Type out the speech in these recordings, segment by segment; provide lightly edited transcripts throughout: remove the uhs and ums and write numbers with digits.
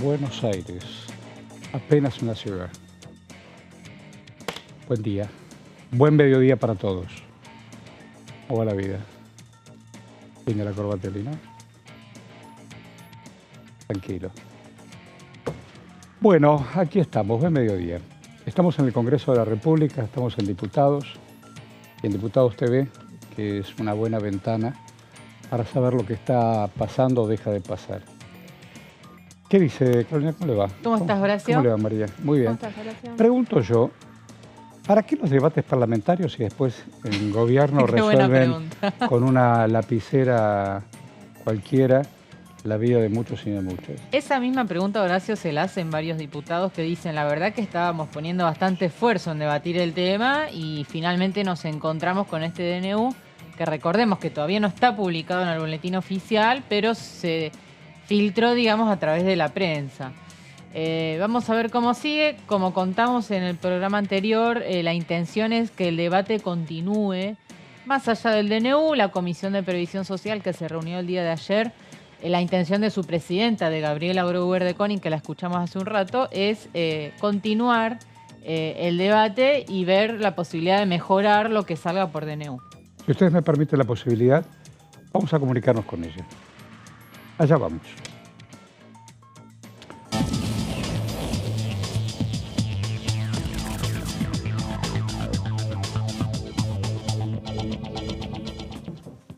Buenos Aires, apenas una ciudad. Buen día, buen mediodía para todos. ¿Cómo va la vida? ¿Tiene la corbatelina? Tranquilo. Bueno, aquí estamos, buen mediodía. Estamos en el Congreso de la República, estamos en Diputados, y en Diputados TV, que es una buena ventana para saber lo que está pasando o deja de pasar. ¿Qué dice, Carolina? ¿Cómo le va? ¿Cómo estás, Horacio? ¿Cómo le va, María? Muy bien. ¿Cómo estás, Horacio? Pregunto yo, ¿para qué los debates parlamentarios y después el gobierno resuelven con una lapicera cualquiera la vida de muchos y de muchas? Esa misma pregunta, Horacio, se la hacen varios diputados que dicen, la verdad que estábamos poniendo bastante esfuerzo en debatir el tema y finalmente nos encontramos con este DNU, que recordemos que todavía no está publicado en el boletín oficial, pero se filtró, digamos, a través de la prensa. Vamos a ver cómo sigue. Como contamos en el programa anterior, la intención es que el debate continúe más allá del DNU. La Comisión de Previsión Social, que se reunió el día de ayer, la intención de su presidenta, de Gabriela Gruber de Koning, que la escuchamos hace un rato, es continuar el debate y ver la posibilidad de mejorar lo que salga por DNU. Si ustedes me permiten la posibilidad, vamos a comunicarnos con ella. Allá vamos.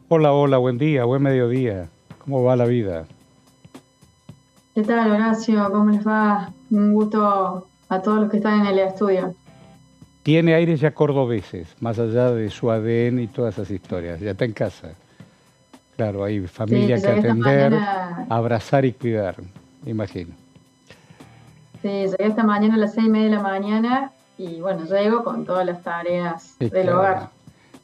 Hola, hola, buen día, buen mediodía. ¿Cómo va la vida? ¿Qué tal, Horacio? ¿Cómo les va? Un gusto a todos los que están en el estudio. Tiene aires ya cordobeses, más allá de su ADN y todas esas historias. Ya está en casa. Claro, hay familia que atender, abrazar y cuidar, imagino. Sí, llegué esta mañana a las 6:30 de la mañana y bueno, llego con todas las tareas del hogar.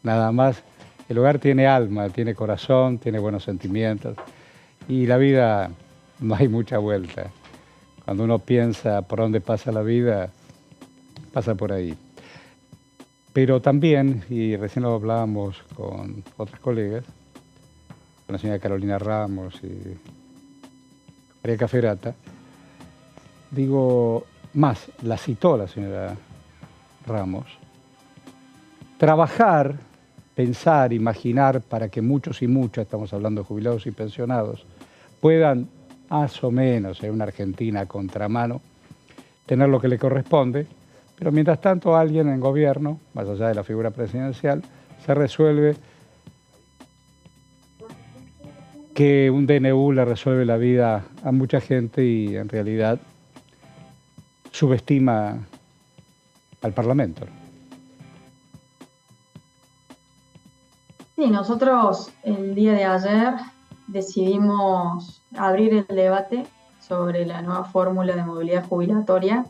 Nada más, el hogar tiene alma, tiene corazón, tiene buenos sentimientos y la vida no hay mucha vuelta. Cuando uno piensa por dónde pasa la vida, pasa por ahí. Pero también, y recién lo hablábamos con otras colegas, con la señora Carolina Ramos y María Caferata, digo, más, la citó la señora Ramos, trabajar, pensar, imaginar para que muchos y muchas, estamos hablando de jubilados y pensionados, puedan, más o menos, en una Argentina a contramano, tener lo que le corresponde, pero mientras tanto alguien en gobierno, más allá de la figura presidencial, se resuelve que un DNU le resuelve la vida a mucha gente y en realidad subestima al Parlamento. Sí, nosotros el día de ayer decidimos abrir el debate sobre la nueva fórmula de movilidad jubilatoria.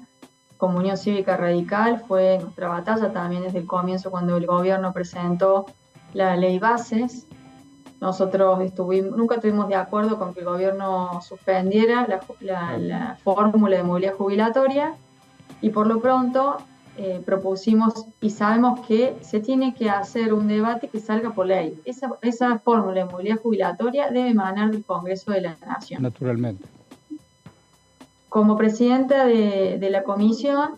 Como Unión Cívica Radical fue nuestra batalla también desde el comienzo cuando el gobierno presentó la ley bases. Nosotros nunca estuvimos de acuerdo con que el gobierno suspendiera la fórmula de movilidad jubilatoria y por lo pronto propusimos y sabemos que se tiene que hacer un debate que salga por ley. Esa fórmula de movilidad jubilatoria debe emanar del Congreso de la Nación. Naturalmente. Como presidenta de la comisión,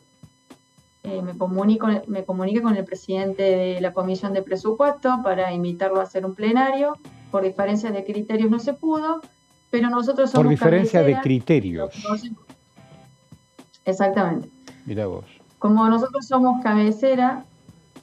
me comuniqué con el presidente de la Comisión de Presupuesto para invitarlo a hacer un plenario. Por diferencias de criterios no se pudo, pero nosotros somos por diferencia de criterios. Exactamente. Mirá vos. Como nosotros somos cabecera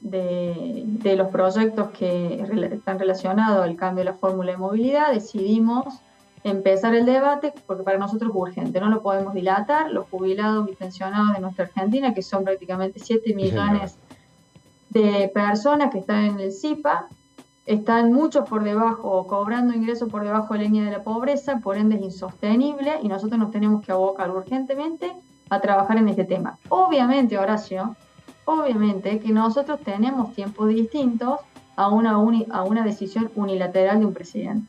de los proyectos que están relacionados al cambio de la fórmula de movilidad, decidimos empezar el debate porque para nosotros es urgente, no lo podemos dilatar. Los jubilados y pensionados de nuestra Argentina, que son prácticamente 7 millones de personas que están en el CIPA, están muchos por debajo o cobrando ingresos por debajo de la línea de la pobreza, por ende es insostenible y nosotros nos tenemos que abocar urgentemente a trabajar en este tema. Obviamente, Horacio, obviamente que nosotros tenemos tiempos distintos a una decisión unilateral de un presidente.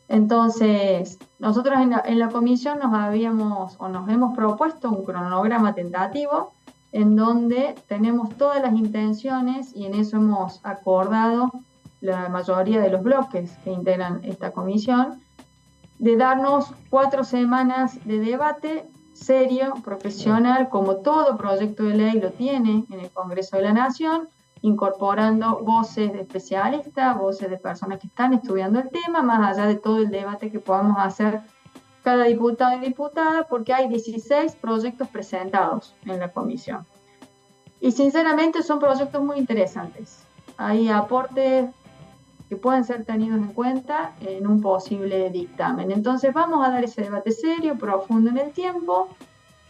Entonces, nosotros en la comisión nos hemos propuesto un cronograma tentativo en donde tenemos todas las intenciones y en eso hemos acordado la mayoría de los bloques que integran esta comisión de darnos 4 semanas de debate serio, profesional, como todo proyecto de ley lo tiene en el Congreso de la Nación, incorporando voces de especialistas, voces de personas que están estudiando el tema, más allá de todo el debate que podamos hacer cada diputado y diputada, porque hay 16 proyectos presentados en la comisión. Y sinceramente son proyectos muy interesantes. Hay aportes que pueden ser tenidos en cuenta en un posible dictamen. Entonces vamos a dar ese debate serio, profundo en el tiempo,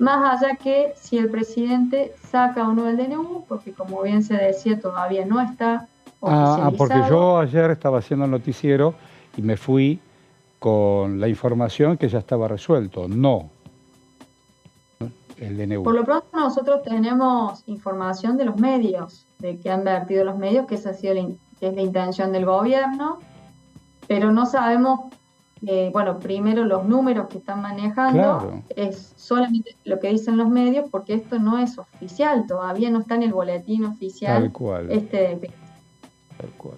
más allá que si el presidente saca o no el DNU, porque como bien se decía, todavía no está oficializado. Porque yo ayer estaba haciendo el noticiero y me fui con la información que ya estaba resuelto, no el DNU. Por lo pronto nosotros tenemos información de los medios, de que han vertido los medios, que esa ha sido que es la intención del gobierno, pero no sabemos, bueno, primero los números que están manejando, Claro. es solamente lo que dicen los medios, porque esto no es oficial, todavía no está en el boletín oficial. Tal cual. Tal cual.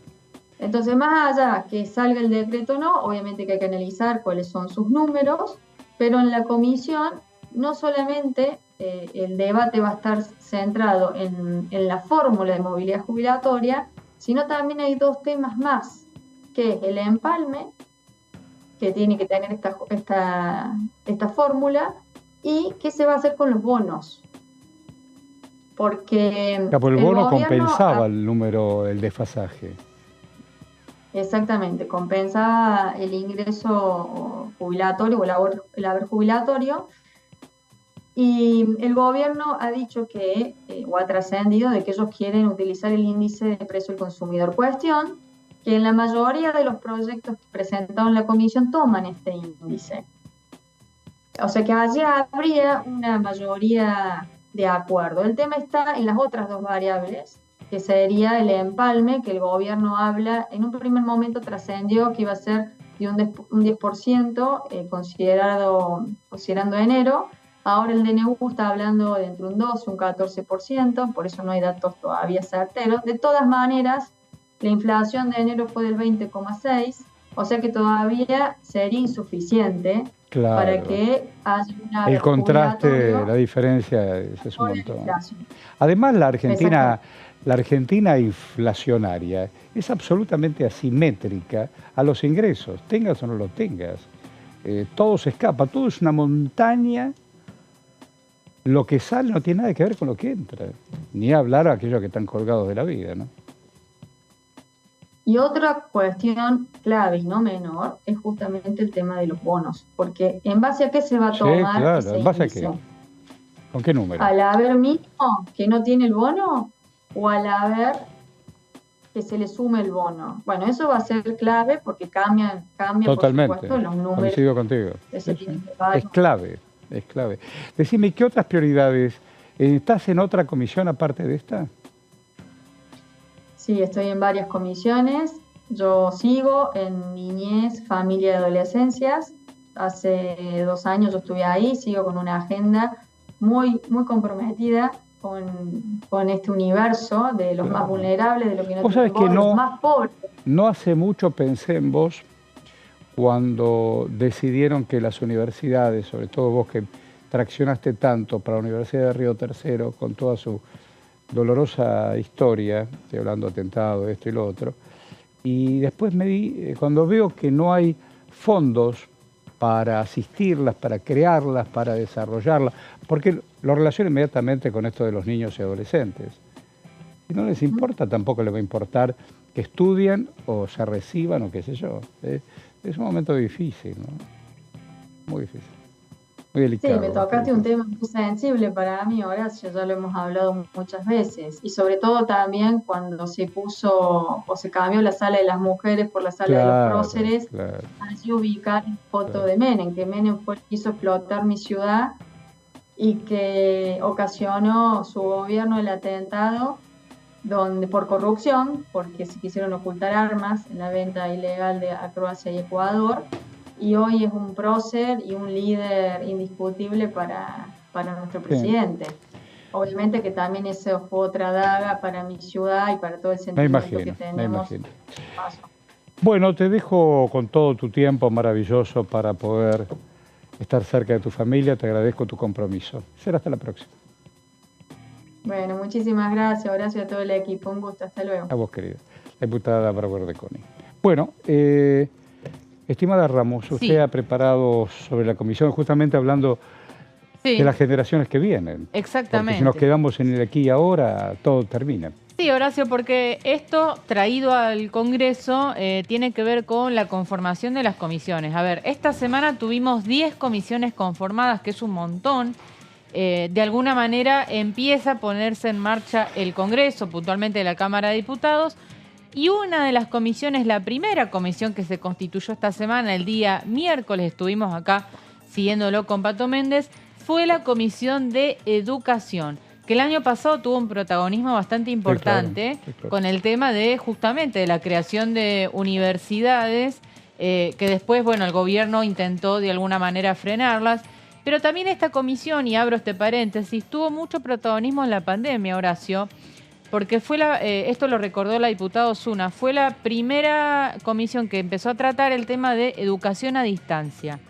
Entonces, más allá que salga el decreto o no, obviamente que hay que analizar cuáles son sus números, pero en la comisión no solamente el debate va a estar centrado en la fórmula de movilidad jubilatoria, sino también hay 2 temas más, que es el empalme, que tiene que tener esta fórmula, y qué se va a hacer con los bonos. Porque el bono compensaba el desfasaje. Exactamente, compensa el ingreso jubilatorio o el haber jubilatorio. Y el gobierno ha dicho que, o ha trascendido, de que ellos quieren utilizar el índice de precio del consumidor. Cuestión que en la mayoría de los proyectos presentados en la comisión toman este índice. O sea que allí habría una mayoría de acuerdo. El tema está en las otras 2 variables, que sería el empalme, que el gobierno habla, en un primer momento trascendió que iba a ser de un 10%, considerando enero. Ahora el DNU está hablando de entre un 12 y un 14%, por eso no hay datos todavía certeros. De todas maneras, la inflación de enero fue del 20,6%, o sea que todavía sería insuficiente para que haya una... El contraste, la diferencia es un montón. Además, la Argentina inflacionaria es absolutamente asimétrica a los ingresos, tengas o no los tengas. Todo se escapa, todo es una montaña. Lo que sale no tiene nada que ver con lo que entra, ni hablar a aquellos que están colgados de la vida, ¿no? Y otra cuestión clave y no menor es justamente el tema de los bonos, porque ¿en base a qué se va a tomar ese ¿en base índice? a qué? ¿Con qué número? ¿Al haber mínimo que no tiene el bono o al haber que se le sume el bono? Bueno, eso va a ser clave porque cambia Totalmente, por supuesto, los números. coincido contigo. Es clave, es clave. Decime, ¿qué otras prioridades? ¿Estás en otra comisión aparte de esta? Sí, estoy en varias comisiones. Yo sigo en niñez, familia y adolescencias. Hace 2 años yo estuve ahí, sigo con una agenda muy, muy comprometida con este universo de los más vulnerables, de los que no tienen voz, de los más pobres. No hace mucho pensé en vos cuando decidieron que las universidades, sobre todo vos que traccionaste tanto para la Universidad de Río Tercero, con toda su dolorosa historia, estoy hablando de atentado, esto y lo otro, y después cuando veo que no hay fondos para asistirlas, para crearlas, para desarrollarlas, porque lo relaciono inmediatamente con esto de los niños y adolescentes. Y no les importa, tampoco les va a importar que estudien o se reciban o qué sé yo. Es un momento difícil, ¿no? Muy difícil. Muy delicado. Sí, me tocaste un tema muy sensible para mí, Horacio, ya lo hemos hablado muchas veces, y sobre todo también cuando se puso o se cambió la sala de las mujeres por la sala de los próceres, allí ubicar foto de Menem, que Menem fue el que quiso explotar mi ciudad y que ocasionó su gobierno el atentado por corrupción, porque se quisieron ocultar armas en la venta ilegal a Croacia y Ecuador. Y hoy es un prócer y un líder indiscutible para nuestro presidente. Sí. Obviamente que también eso fue otra daga para mi ciudad y para todo el sentimiento que tenemos. Bueno, te dejo con todo tu tiempo maravilloso para poder estar cerca de tu familia. Te agradezco tu compromiso. Será hasta la próxima. Bueno, muchísimas gracias, Horacio, a todo el equipo. Un gusto, hasta luego. A vos, querida. La diputada Bárbara Deconi. Bueno, estimada Ramos, usted Sí. ha preparado sobre la comisión, justamente hablando Sí, de las generaciones que vienen. exactamente. Porque si nos quedamos en el aquí y ahora, todo termina. Sí, Horacio, porque esto traído al Congreso tiene que ver con la conformación de las comisiones. A ver, esta semana tuvimos 10 comisiones conformadas, que es un montón. De alguna manera empieza a ponerse en marcha el Congreso, puntualmente la Cámara de Diputados, y una de las comisiones, la primera comisión que se constituyó esta semana, el día miércoles, estuvimos acá siguiéndolo con Pato Méndez, fue la Comisión de Educación, que el año pasado tuvo un protagonismo bastante importante sí, claro. con el tema de justamente de la creación de universidades, que después, bueno, el gobierno intentó de alguna manera frenarlas. Pero también esta comisión, y abro este paréntesis, tuvo mucho protagonismo en la pandemia, Horacio, porque fue esto lo recordó la diputada Osuna, fue la primera comisión que empezó a tratar el tema de educación a distancia.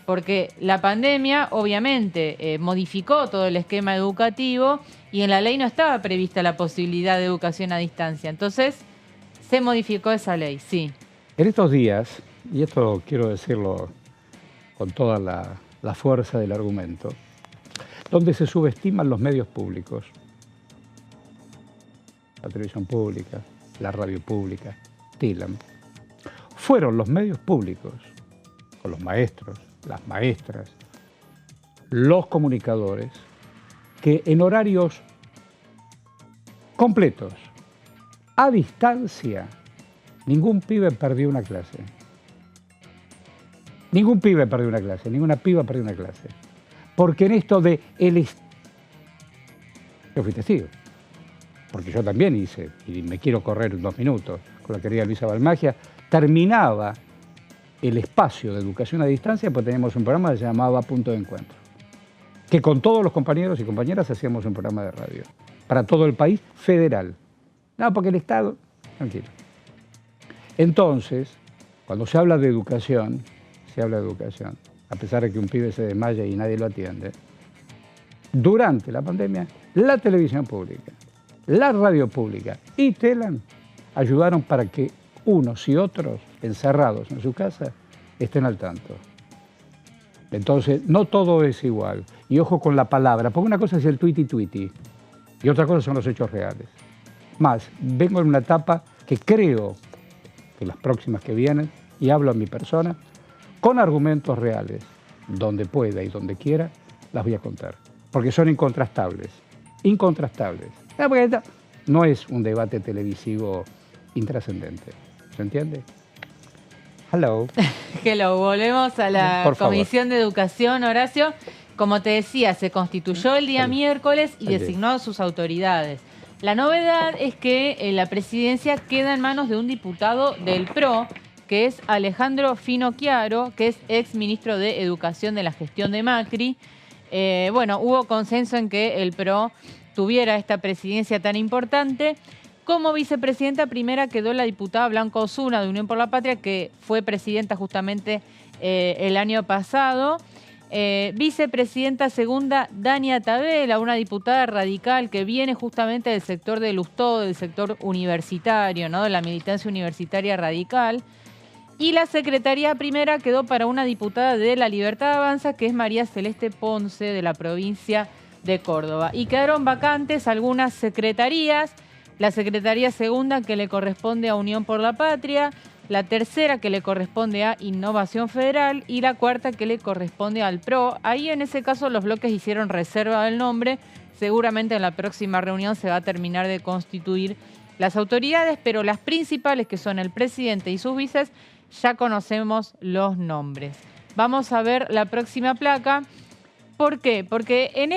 Porque la pandemia, obviamente, modificó todo el esquema educativo y en la ley no estaba prevista la posibilidad de educación a distancia. Entonces, se modificó esa ley, sí. En estos días, y esto quiero decirlo con toda la fuerza del argumento, donde se subestiman los medios públicos, la televisión pública, la radio pública, TILAM, fueron los medios públicos, con los maestros, las maestras, los comunicadores, que en horarios completos, a distancia, ningún pibe perdió una clase. Ningún pibe perdió una clase, ninguna piba perdió una clase. Porque en esto de yo fui testigo, porque yo también hice, y me quiero correr 2 minutos con la querida Luisa Balmagia, terminaba el espacio de educación a distancia, pues teníamos un programa que se llamaba Punto de Encuentro, que con todos los compañeros y compañeras hacíamos un programa de radio, para todo el país federal. No, porque el Estado, tranquilo. Entonces, cuando se habla de educación, a pesar de que un pibe se desmaya y nadie lo atiende, durante la pandemia, la televisión pública, la radio pública y TELAM ayudaron para que unos y otros, encerrados en su casa, estén al tanto. Entonces, no todo es igual. Y ojo con la palabra, porque una cosa es el tuiti y otra cosa son los hechos reales. Más, vengo en una etapa que creo que las próximas que vienen, y hablo a mi persona, con argumentos reales, donde pueda y donde quiera, las voy a contar. Porque son incontrastables. Incontrastables. Porque no es un debate televisivo intrascendente. ¿Se entiende? Hello. Hello, volvemos a la Por favor. Comisión de Educación, Horacio. Como te decía, se constituyó el día miércoles y designó a sus autoridades. La novedad es que la presidencia queda en manos de un diputado del PRO, que es Alejandro Finocchiaro, que es ex ministro de Educación de la gestión de Macri. Bueno, hubo consenso en que el PRO tuviera esta presidencia tan importante. Como vicepresidenta primera quedó la diputada Blanca Osuna de Unión por la Patria, que fue presidenta justamente el año pasado. Vicepresidenta segunda, Dania Tabela, una diputada radical que viene justamente del sector de Lustó, del sector universitario, ¿no? De la militancia universitaria radical. Y la secretaría primera quedó para una diputada de La Libertad Avanza, que es María Celeste Ponce, de la provincia de Córdoba. Y quedaron vacantes algunas secretarías. La secretaría segunda, que le corresponde a Unión por la Patria, la tercera, que le corresponde a Innovación Federal, y la cuarta, que le corresponde al PRO. Ahí en ese caso los bloques hicieron reserva del nombre. Seguramente en la próxima reunión se va a terminar de constituir las autoridades, pero las principales, que son el presidente y sus vices, ya conocemos los nombres. Vamos a ver la próxima placa. ¿Por qué? Porque en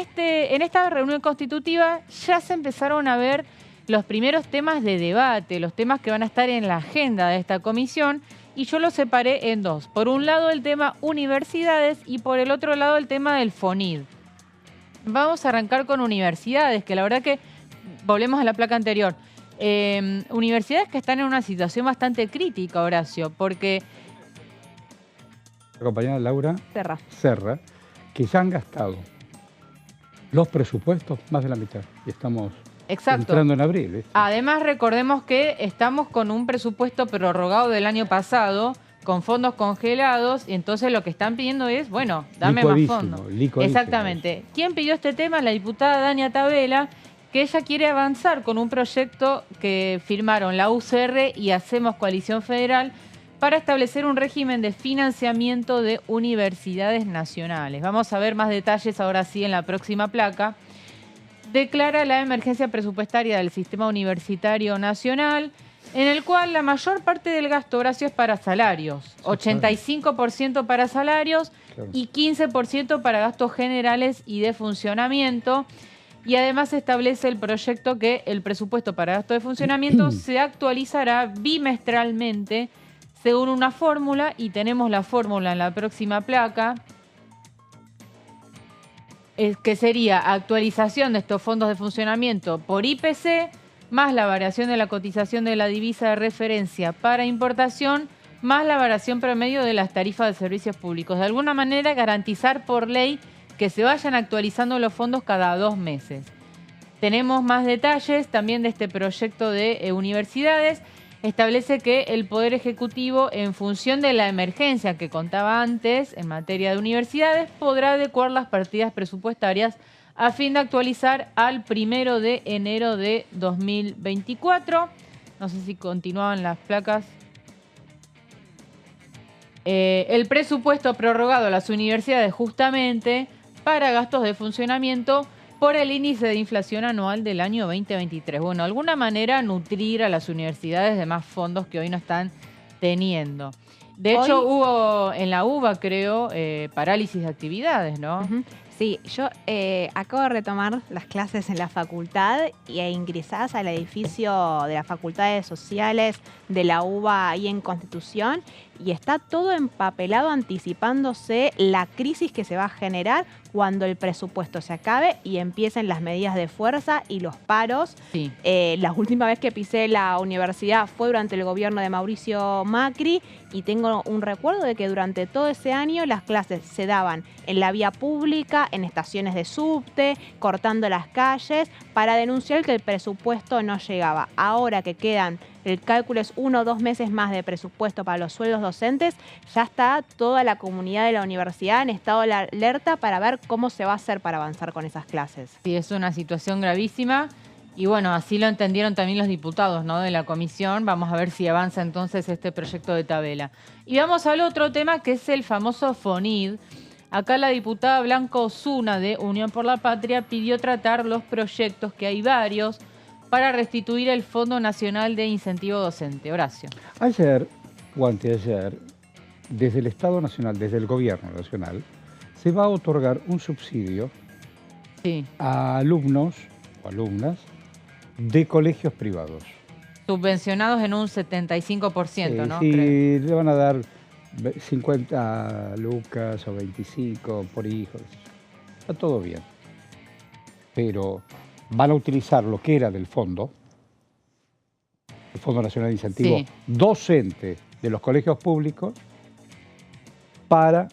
esta reunión constitutiva ya se empezaron a ver los primeros temas de debate, los temas que van a estar en la agenda de esta comisión, y yo los separé en dos. Por un lado el tema universidades y por el otro lado el tema del FONID. Vamos a arrancar con universidades, que la verdad que, volvemos a la placa anterior, universidades que están en una situación bastante crítica, Horacio, porque... La compañera Laura Serra, que ya han gastado los presupuestos más de la mitad. Y estamos entrando en abril. ¿Viste? Además, recordemos que estamos con un presupuesto prorrogado del año pasado, con fondos congelados, y entonces lo que están pidiendo es, bueno, dame más fondos. Exactamente. ¿Quién pidió este tema? La diputada Dania Tabela, que ella quiere avanzar con un proyecto que firmaron la UCR y Hacemos Coalición Federal para establecer un régimen de financiamiento de universidades nacionales. Vamos a ver más detalles ahora sí en la próxima placa. Declara la emergencia presupuestaria del sistema universitario nacional, en el cual la mayor parte del gasto, Horacio, es para salarios. 85% para salarios y 15% para gastos generales y de funcionamiento. Y además establece el proyecto que el presupuesto para gasto de funcionamiento se actualizará bimestralmente según una fórmula, y tenemos la fórmula en la próxima placa, que sería actualización de estos fondos de funcionamiento por IPC, más la variación de la cotización de la divisa de referencia para importación, más la variación promedio de las tarifas de servicios públicos. De alguna manera, garantizar por ley que se vayan actualizando los fondos cada 2 meses. Tenemos más detalles también de este proyecto de universidades. Establece que el Poder Ejecutivo, en función de la emergencia que contaba antes en materia de universidades, podrá adecuar las partidas presupuestarias a fin de actualizar al 1 de enero de 2024. No sé si continuaban las placas. El presupuesto prorrogado a las universidades justamente para gastos de funcionamiento por el índice de inflación anual del año 2023. Bueno, de alguna manera nutrir a las universidades de más fondos que hoy no están teniendo. De hecho, hubo en la UBA, creo, parálisis de actividades, ¿no? Sí, yo acabo de retomar las clases en la facultad e ingresadas al edificio de las Facultades Sociales de la UBA ahí en Constitución, y está todo empapelado anticipándose la crisis que se va a generar cuando el presupuesto se acabe y empiecen las medidas de fuerza y los paros. Sí. La última vez que pisé la universidad fue durante el gobierno de Mauricio Macri, y tengo un recuerdo de que durante todo ese año las clases se daban en la vía pública, en estaciones de subte, cortando las calles, para denunciar que el presupuesto no llegaba. Ahora que quedan, el cálculo es 1 o 2 meses más de presupuesto para los sueldos docentes, ya está toda la comunidad de la universidad en estado de alerta para ver cómo se va a hacer para avanzar con esas clases. Sí, es una situación gravísima. Y bueno, así lo entendieron también los diputados, ¿no?, de la comisión. Vamos a ver si avanza entonces este proyecto de Tabela. Y vamos al otro tema, que es el famoso FONID. Acá la diputada Blanca Osuna de Unión por la Patria pidió tratar los proyectos, que hay varios, para restituir el Fondo Nacional de Incentivo Docente. Horacio. Ayer o anteayer, desde el Estado Nacional, desde el Gobierno Nacional, se va a otorgar un subsidio a alumnos o alumnas de colegios privados. Subvencionados en un 75%, ¿no? Sí, le van a dar 50 lucas o 25 por hijo. Está todo bien. Pero van a utilizar lo que era del fondo, el Fondo Nacional de Incentivo Docente de los colegios públicos, para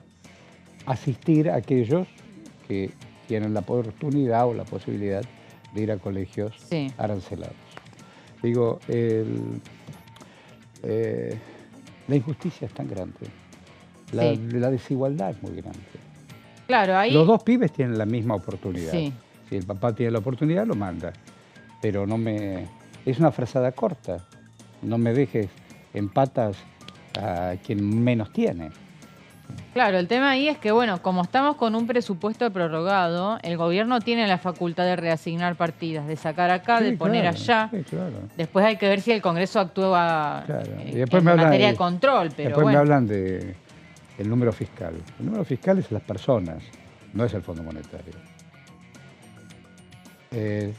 asistir a aquellos que tienen la oportunidad o la posibilidad de ir a colegios arancelados. Digo, la injusticia es tan grande, la desigualdad es muy grande. Claro, ahí... Los dos pibes tienen la misma oportunidad. Si el papá tiene la oportunidad, lo manda. Pero no me... Es una frazada corta. No me dejes en patas a quien menos tiene. Claro, el tema ahí es que, bueno, como estamos con un presupuesto prorrogado, el gobierno tiene la facultad de reasignar partidas, de sacar acá, de poner allá. Sí, claro. Después hay que ver si el Congreso actúa y después en materia de control. Pero después me hablan del número fiscal. El número fiscal es las personas, no es el Fondo Monetario.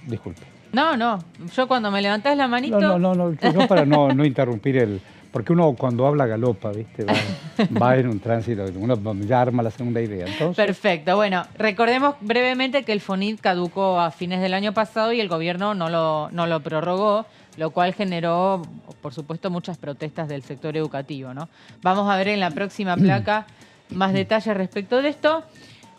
Disculpe. No. Yo cuando me levantás la manito... No, yo para no interrumpir el... Porque uno cuando habla galopa, ¿viste? Va en un tránsito, uno ya arma la segunda idea. Entonces... Perfecto. Bueno, recordemos brevemente que el FONID caducó a fines del año pasado y el gobierno no lo prorrogó. lo cual generó, por supuesto, muchas protestas del sector educativo, ¿no? Vamos a ver en la próxima placa más detalles respecto de esto.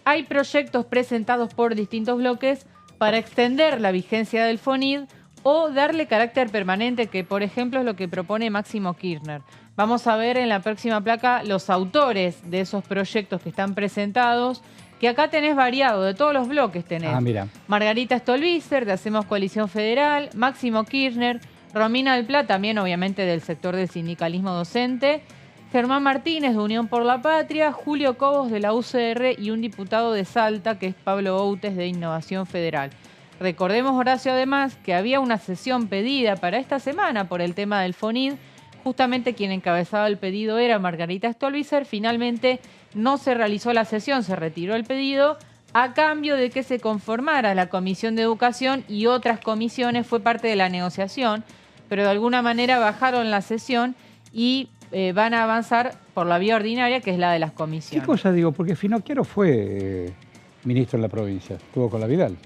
Hay proyectos presentados por distintos bloques para extender la vigencia del FONID o darle carácter permanente, que por ejemplo es lo que propone Máximo Kirchner. Vamos a ver en la próxima placa los autores de esos proyectos que están presentados, que acá tenés variado, de todos los bloques tenés. Mira. Margarita Stolbizer, de Hacemos Coalición Federal, Máximo Kirchner, Romina del Pla, también obviamente del sector del sindicalismo docente, Germán Martínez, de Unión por la Patria, Julio Cobos, de la UCR, y un diputado de Salta, que es Pablo Outes, de Innovación Federal. Recordemos, Horacio, además, que había una sesión pedida para esta semana por el tema del FONID. Justamente quien encabezaba el pedido era Margarita Stolbizer. Finalmente no se realizó la sesión, se retiró el pedido a cambio de que se conformara la Comisión de Educación y otras comisiones. Fue parte de la negociación, pero de alguna manera bajaron la sesión y van a avanzar por la vía ordinaria, que es la de las comisiones. ¿Qué cosa digo? Porque Finocchiaro fue ministro en la provincia, estuvo con la Vidal.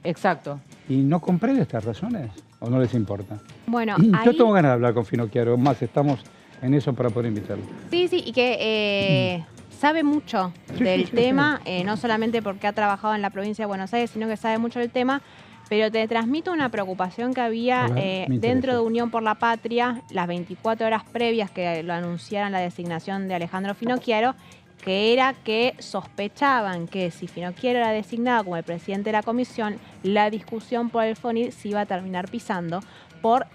Exacto. ¿Y no comprende estas razones? ¿O no les importa? Bueno, Yo tengo ganas de hablar con Finocchiaro, más estamos en eso para poder invitarlo. Sí, y que sabe mucho del tema, no solamente porque ha trabajado en la provincia de Buenos Aires, sino que sabe mucho del tema. Pero te transmito una preocupación que había dentro de Unión por la Patria, las 24 horas previas que lo anunciaron la designación de Alejandro Finocchiaro, que era que sospechaban que si Finocchiaro era designado como el presidente de la comisión, la discusión por el FONID se iba a terminar pisando por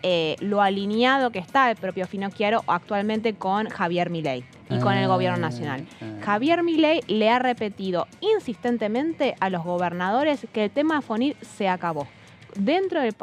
lo alineado que está el propio Finocchiaro actualmente con Javier Milei y con el gobierno nacional. Javier Milei le ha repetido insistentemente a los gobernadores que el tema FONID se acabó.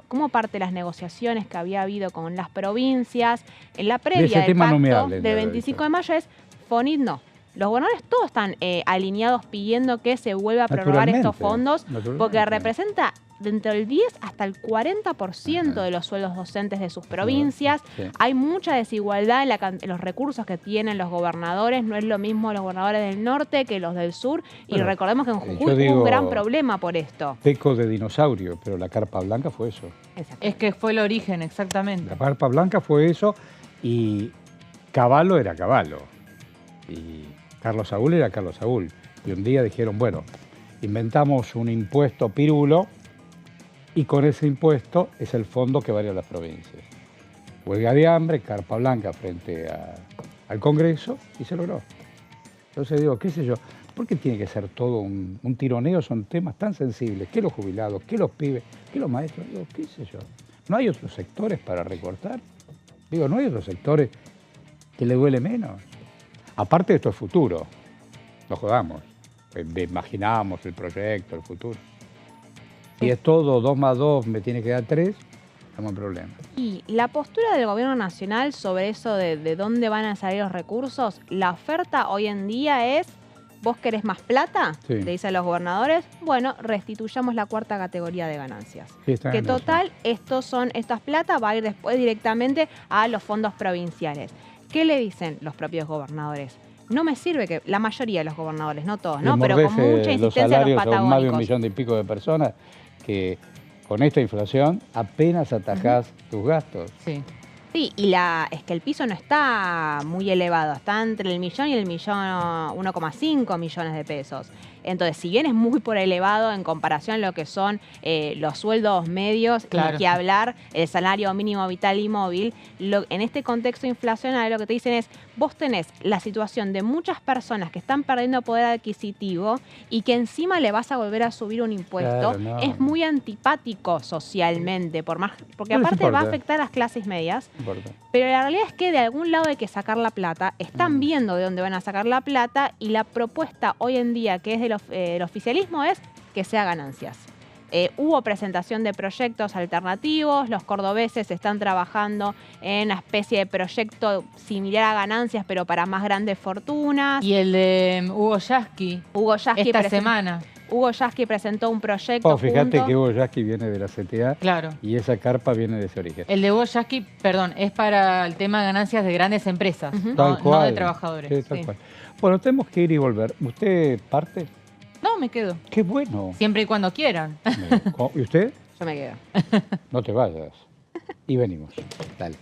Como parte de las negociaciones que había habido con las provincias, en la previa del pacto del 25 de mayo es FONID no. Los gobernadores todos están alineados pidiendo que se vuelva a prorrogar estos fondos porque representa dentro del 10 hasta el 40% de los sueldos docentes de sus provincias. Hay mucha desigualdad en los recursos que tienen los gobernadores. No es lo mismo los gobernadores del norte que los del sur. Y recordemos que en Jujuy hubo un gran problema por esto. Peco de dinosaurio, pero la carpa blanca fue eso. Es que fue el origen, exactamente. La carpa blanca fue eso y Cavallo era Cavallo. Y Carlos Saúl era Carlos Saúl. Y un día dijeron, bueno, inventamos un impuesto pirulo y con ese impuesto es el fondo que va a ir a las provincias. Huelga de hambre, carpa blanca frente al Congreso y se logró. Entonces digo, qué sé yo, ¿por qué tiene que ser todo un tironeo? Son temas tan sensibles, que los jubilados, que los pibes, que los maestros, digo, qué sé yo. ¿No hay otros sectores para recortar? Digo, ¿no hay otros sectores que le duele menos? Aparte, esto es futuro, no jodamos, imaginamos el proyecto, el futuro. Si es todo 2 más 2 me tiene que dar 3, estamos en problema. Y la postura del gobierno nacional sobre eso de dónde van a salir los recursos, la oferta hoy en día es, ¿vos querés más plata? Sí. Le dicen los gobernadores, bueno, restituyamos la 4ª categoría de ganancias. Sí, que total, estas plata va a ir después directamente a los fondos provinciales. ¿Qué le dicen los propios gobernadores? No me sirve que la mayoría de los gobernadores, no todos, ¿no? Pero con mucha insistencia los patagónicos. Más de 1 millón y pico de personas que con esta inflación apenas atajás tus gastos. Sí. Sí, y es que el piso no está muy elevado, está entre el millón y el millón 1,5 millones de pesos. Entonces, si bien es muy por elevado en comparación a lo que son los sueldos medios, claro, y que hablar el salario mínimo vital y móvil, en este contexto inflacionario lo que te dicen es, vos tenés la situación de muchas personas que están perdiendo poder adquisitivo y que encima le vas a volver a subir un impuesto. Claro, no. Es muy antipático socialmente, porque no aparte va a afectar a las clases medias. Pero la realidad es que de algún lado hay que sacar la plata, están viendo de dónde van a sacar la plata y la propuesta hoy en día que es del oficialismo es que sea ganancias. Hubo presentación de proyectos alternativos, los cordobeses están trabajando en una especie de proyecto similar a ganancias, pero para más grandes fortunas. Y el de Hugo Yasky esta semana. Hugo Yasky presentó un proyecto. Fíjate que Hugo Yasky viene de la CTA, claro, y esa carpa viene de ese origen. El de Hugo Yasky, perdón, es para el tema de ganancias de grandes empresas, tal cual, no de trabajadores. Sí, tal cual. Bueno, tenemos que ir y volver. ¿Usted parte? No, me quedo. Qué bueno. Siempre y cuando quieran. ¿Y usted? Yo me quedo. No te vayas. y venimos. Dale.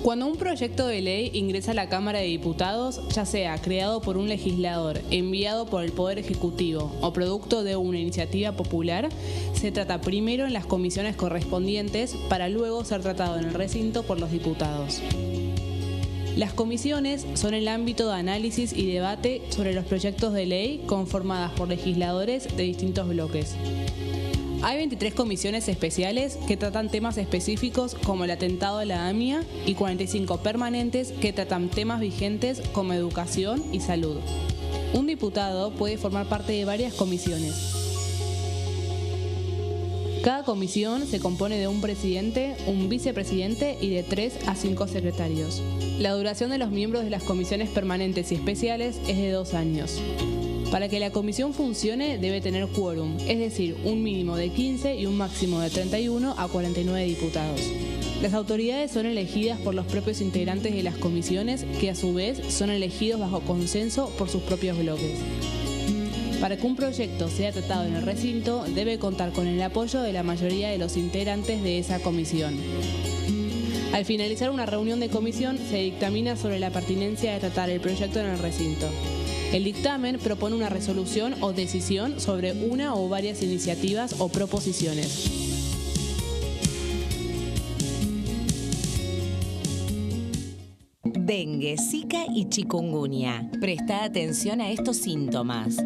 Cuando un proyecto de ley ingresa a la Cámara de Diputados, ya sea creado por un legislador, enviado por el Poder Ejecutivo o producto de una iniciativa popular, se trata primero en las comisiones correspondientes para luego ser tratado en el recinto por los diputados. Las comisiones son el ámbito de análisis y debate sobre los proyectos de ley conformadas por legisladores de distintos bloques. Hay 23 comisiones especiales que tratan temas específicos como el atentado a la AMIA y 45 permanentes que tratan temas vigentes como educación y salud. Un diputado puede formar parte de varias comisiones. Cada comisión se compone de un presidente, un vicepresidente y de 3 a 5 secretarios. La duración de los miembros de las comisiones permanentes y especiales es de 2 años. Para que la comisión funcione debe tener quórum, es decir, un mínimo de 15 y un máximo de 31 a 49 diputados. Las autoridades son elegidas por los propios integrantes de las comisiones, que a su vez son elegidos bajo consenso por sus propios bloques. Para que un proyecto sea tratado en el recinto, debe contar con el apoyo de la mayoría de los integrantes de esa comisión. Al finalizar una reunión de comisión, se dictamina sobre la pertinencia de tratar el proyecto en el recinto. El dictamen propone una resolución o decisión sobre una o varias iniciativas o proposiciones. Dengue, Zika y chikungunya. Presta atención a estos síntomas.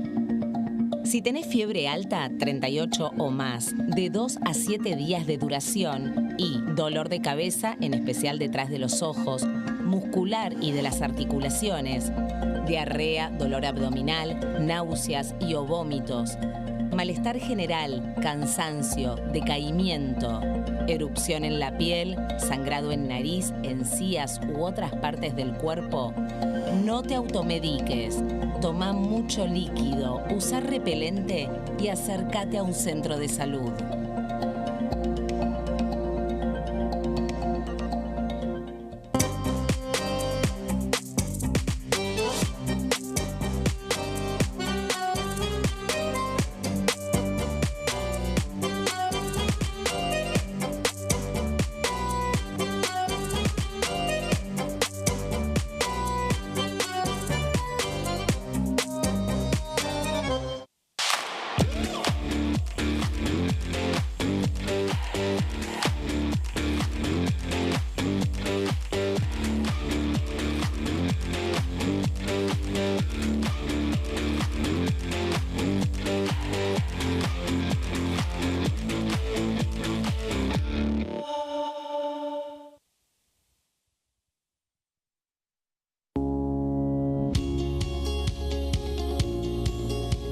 Si tenés fiebre alta, 38 o más, de 2 a 7 días de duración y dolor de cabeza, en especial detrás de los ojos, muscular y de las articulaciones, diarrea, dolor abdominal, náuseas y o vómitos, malestar general, cansancio, decaimiento, erupción en la piel, sangrado en nariz, encías u otras partes del cuerpo, no te automediques, toma mucho líquido, usa repelente y acércate a un centro de salud.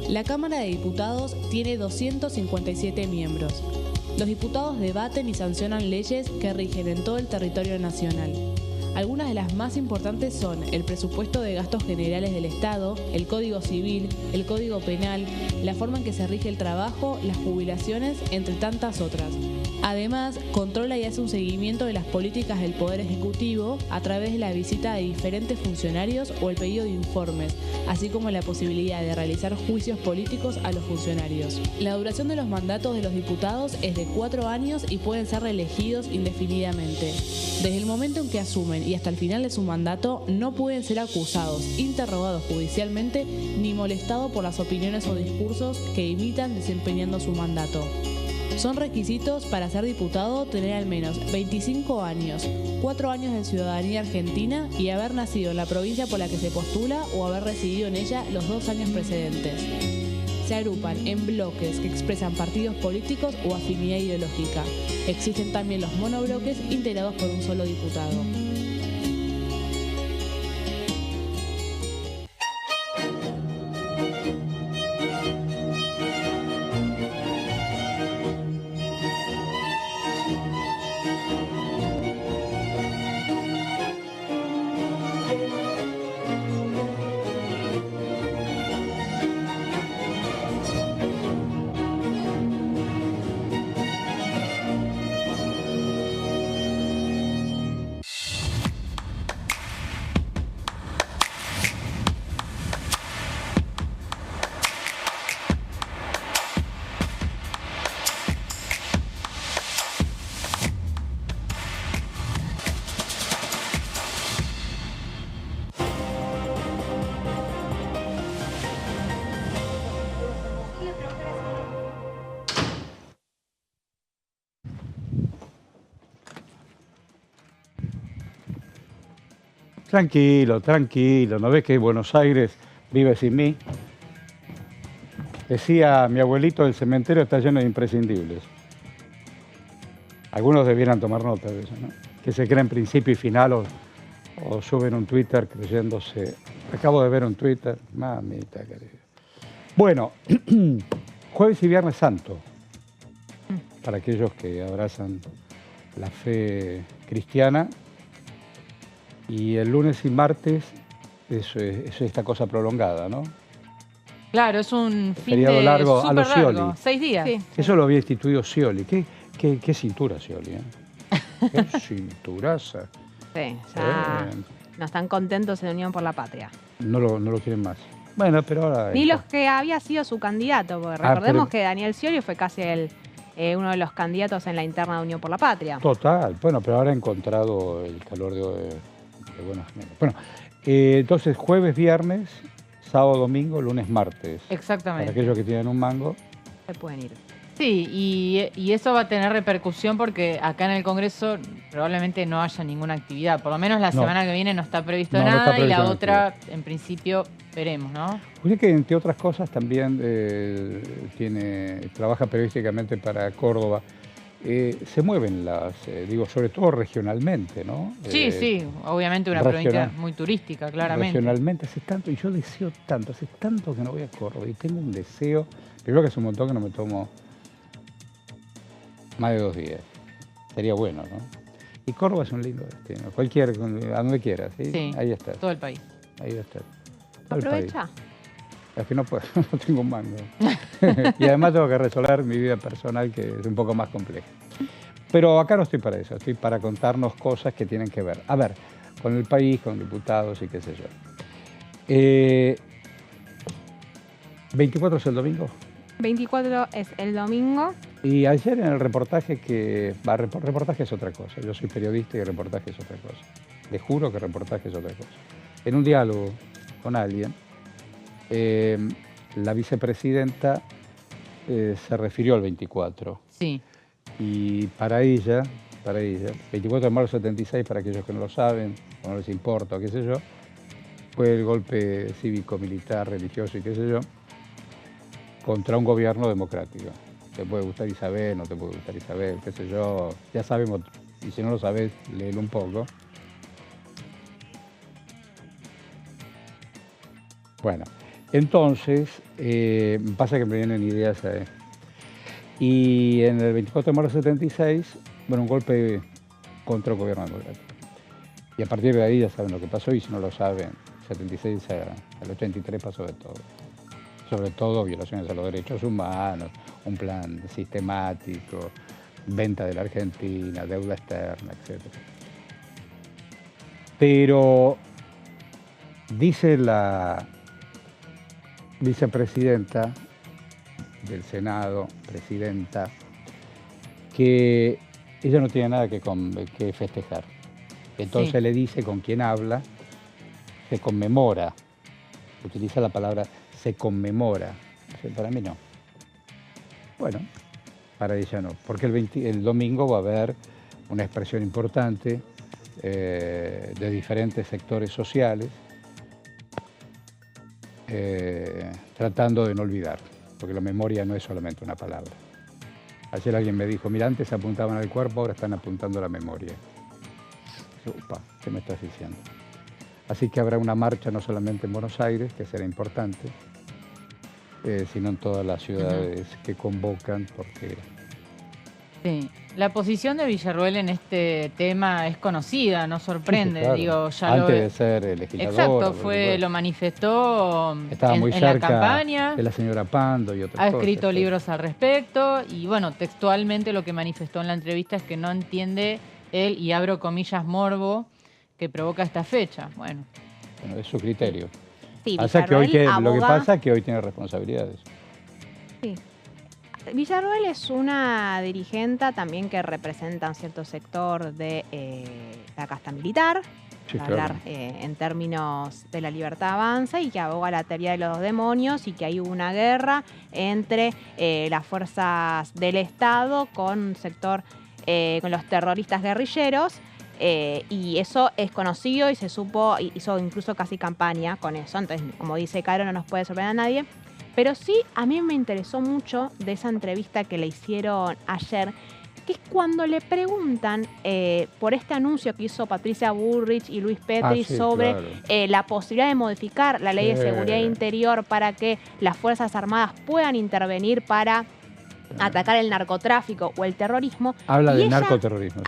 La Cámara de Diputados tiene 257 miembros. Los diputados debaten y sancionan leyes que rigen en todo el territorio nacional. Algunas de las más importantes son el presupuesto de gastos generales del Estado, el Código Civil, el Código Penal, la forma en que se rige el trabajo, las jubilaciones, entre tantas otras. Además, controla y hace un seguimiento de las políticas del Poder Ejecutivo a través de la visita de diferentes funcionarios o el pedido de informes, así como la posibilidad de realizar juicios políticos a los funcionarios. La duración de los mandatos de los diputados es de 4 años y pueden ser reelegidos indefinidamente. Desde el momento en que asumen y hasta el final de su mandato, no pueden ser acusados, interrogados judicialmente, ni molestados por las opiniones o discursos que imitan desempeñando su mandato. Son requisitos para ser diputado tener al menos 25 años, 4 años de ciudadanía argentina y haber nacido en la provincia por la que se postula o haber residido en ella los 2 años precedentes. Se agrupan en bloques que expresan partidos políticos o afinidad ideológica. Existen también los monobloques integrados por un solo diputado. Tranquilo, tranquilo. ¿No ves que Buenos Aires vive sin mí? Decía mi abuelito, el cementerio está lleno de imprescindibles. Algunos debieran tomar nota de eso, ¿no? Que se creen principio y final o suben un Twitter creyéndose... Acabo de ver un Twitter, mamita querida. Bueno, jueves y viernes santo, para aquellos que abrazan la fe cristiana, y el lunes y martes es esta cosa prolongada, ¿no? Claro, es un fin Feriado de largo a súper los largo, Scioli. 6 días. Sí. Eso lo había instituido Scioli. ¿Qué cintura Scioli? ¿Qué cinturaza? Sí, ya Eh, no están contentos en Unión por la Patria. no lo quieren más. Bueno, pero ahora... Ni los que había sido su candidato, porque recordemos que Daniel Scioli fue casi uno de los candidatos en la interna de Unión por la Patria. Total. Bueno, pero ahora he encontrado el calor de buenas maneras. Bueno, entonces jueves, viernes, sábado, domingo, lunes, martes. Para Exactamente. aquellos que tienen un mango. Se pueden ir. Sí, y eso va a tener repercusión porque acá en el Congreso probablemente no haya ninguna actividad. Por lo menos la No. semana que viene no está previsto No, no nada está y la previsto otra, en principio, veremos, ¿no? Usted que entre otras cosas también trabaja periodísticamente para Córdoba. Se mueven sobre todo regionalmente, ¿no? Sí, sí, obviamente una provincia muy turística, claramente. Regionalmente hace tanto, y yo deseo tanto, hace tanto que no voy a Córdoba y tengo un deseo, primero que hace un montón que no me tomo más de 2 días. Sería bueno, ¿no? Y Córdoba es un lindo destino, a donde quieras, ¿sí? Sí, Ahí está. todo el país. Ahí está. Todo el país. Aprovecha. Es que no puedo, no tengo un mango. Y además tengo que resolver mi vida personal, que es un poco más compleja. Pero acá no estoy para eso, estoy para contarnos cosas que tienen que ver. A ver, con el país, con diputados y qué sé yo. 24 es el domingo. 24 es el domingo. Y ayer en el reportaje reportaje es otra cosa. Yo soy periodista y reportaje es otra cosa. Le juro que reportaje es otra cosa. En un diálogo con alguien, la vicepresidenta se refirió al 24. Sí. Y para ella, 24 de marzo del 76, para aquellos que no lo saben, o no les importa, o qué sé yo, fue el golpe cívico-militar, religioso y qué sé yo, contra un gobierno democrático. Te puede gustar Isabel, no te puede gustar Isabel, qué sé yo, ya sabemos, y si no lo sabes, léelo un poco. Bueno, entonces, pasa que me vienen ideas. Y en el 24 de marzo del 76, bueno, un golpe contra el gobierno democrático. Y a partir de ahí ya saben lo que pasó, y si no lo saben, 76 al 83 pasó de todo. Sobre todo violaciones a los derechos humanos, un plan sistemático, venta de la Argentina, deuda externa, etc. Pero dice la vicepresidenta del Senado, presidenta, que ella no tiene nada que festejar. Entonces Sí. le dice con quién habla, se conmemora, utiliza la palabra se conmemora. Para mí no. Bueno, para ella no, porque el domingo va a haber una expresión importante de diferentes sectores sociales, tratando de no olvidar, porque la memoria no es solamente una palabra. Ayer alguien me dijo, mira, antes apuntaban al cuerpo, ahora están apuntando a la memoria. Upa, ¿qué me estás diciendo? Así que habrá una marcha no solamente en Buenos Aires, que será importante, sino en todas las ciudades que convocan, porque... Sí. La posición de Villarruel en este tema es conocida, no sorprende. Sí, claro. Digo, ya antes de ser legislador. Exacto, lo manifestó estaba muy en la cerca campaña. de la señora Pando y otras Ha cosas. escrito sí. libros al respecto y bueno, textualmente lo que manifestó en la entrevista es que no entiende el, y abro comillas, morbo que provoca esta fecha. Bueno, Es su criterio. Sí, Pasa que Villarroel lo que aboga- pasa es que hoy tiene responsabilidades. Sí. Villarroel es una dirigente también que representa un cierto sector de la casta militar, Sí, para claro. hablar en términos de la libertad avanza, y que aboga la teoría de los dos demonios y que hay una guerra entre las fuerzas del Estado con un sector, con los terroristas guerrilleros, Y eso es conocido y se supo, hizo incluso casi campaña con eso. Entonces, como dice Caro, no nos puede sorprender a nadie. Pero sí, a mí me interesó mucho de esa entrevista que le hicieron ayer, que es cuando le preguntan por este anuncio que hizo Patricia Bullrich y Luis Petri sobre la posibilidad de modificar la ley de seguridad interior para que las Fuerzas Armadas puedan intervenir para atacar el narcotráfico o el terrorismo. Habla del narcoterrorismo.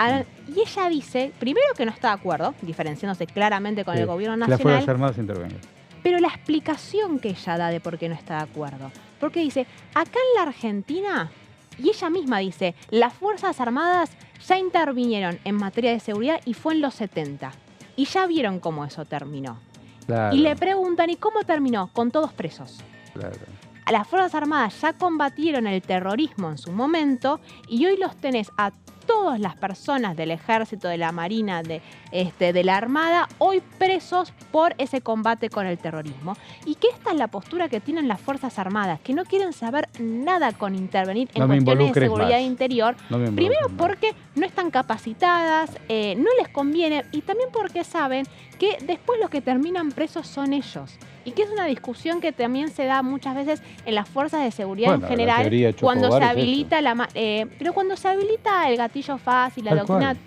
Y ella dice, primero, que no está de acuerdo, diferenciándose claramente con el gobierno nacional. Las Fuerzas Armadas intervengan. Pero la explicación que ella da de por qué no está de acuerdo. Porque dice, acá en la Argentina, y ella misma dice, las Fuerzas Armadas ya intervinieron en materia de seguridad y fue en los 70. Y ya vieron cómo eso terminó. Claro. Y le preguntan, ¿y cómo terminó? Con todos presos. Claro. Las Fuerzas Armadas ya combatieron el terrorismo en su momento y hoy los tenés a todas las personas del Ejército, de la Marina, de la Armada, hoy presos por ese combate con el terrorismo. Y que esta es la postura que tienen las Fuerzas Armadas, que no quieren saber nada con intervenir en cuestiones de seguridad interior. Primero porque no están capacitadas, no les conviene, y también porque saben que después los que terminan presos son ellos. Y que es una discusión que también se da muchas veces en las fuerzas de seguridad en general, cuando se habilita pero cuando se habilita el gatillo fácil, la doctrina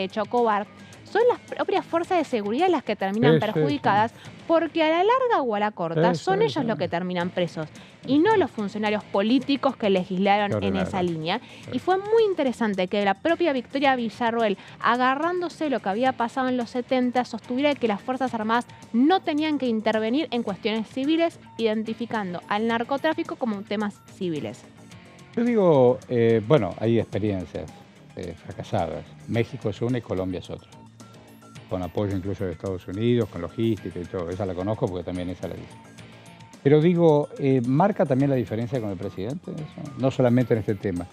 Chocobar, son las propias fuerzas de seguridad las que terminan perjudicadas, porque a la larga o a la corta son ellos los que terminan presos y no los funcionarios políticos que legislaron en esa línea. Y fue muy interesante que la propia Victoria Villarroel, agarrándose lo que había pasado en los 70, sostuviera que las Fuerzas Armadas no tenían que intervenir en cuestiones civiles, identificando al narcotráfico como temas civiles. Yo digo, bueno, hay experiencias fracasadas. México es una y Colombia es otra. Con apoyo incluso de Estados Unidos, con logística y todo. Esa la conozco porque también esa la hice. Pero digo, ¿marca también la diferencia con el presidente? Eso? No solamente en este tema.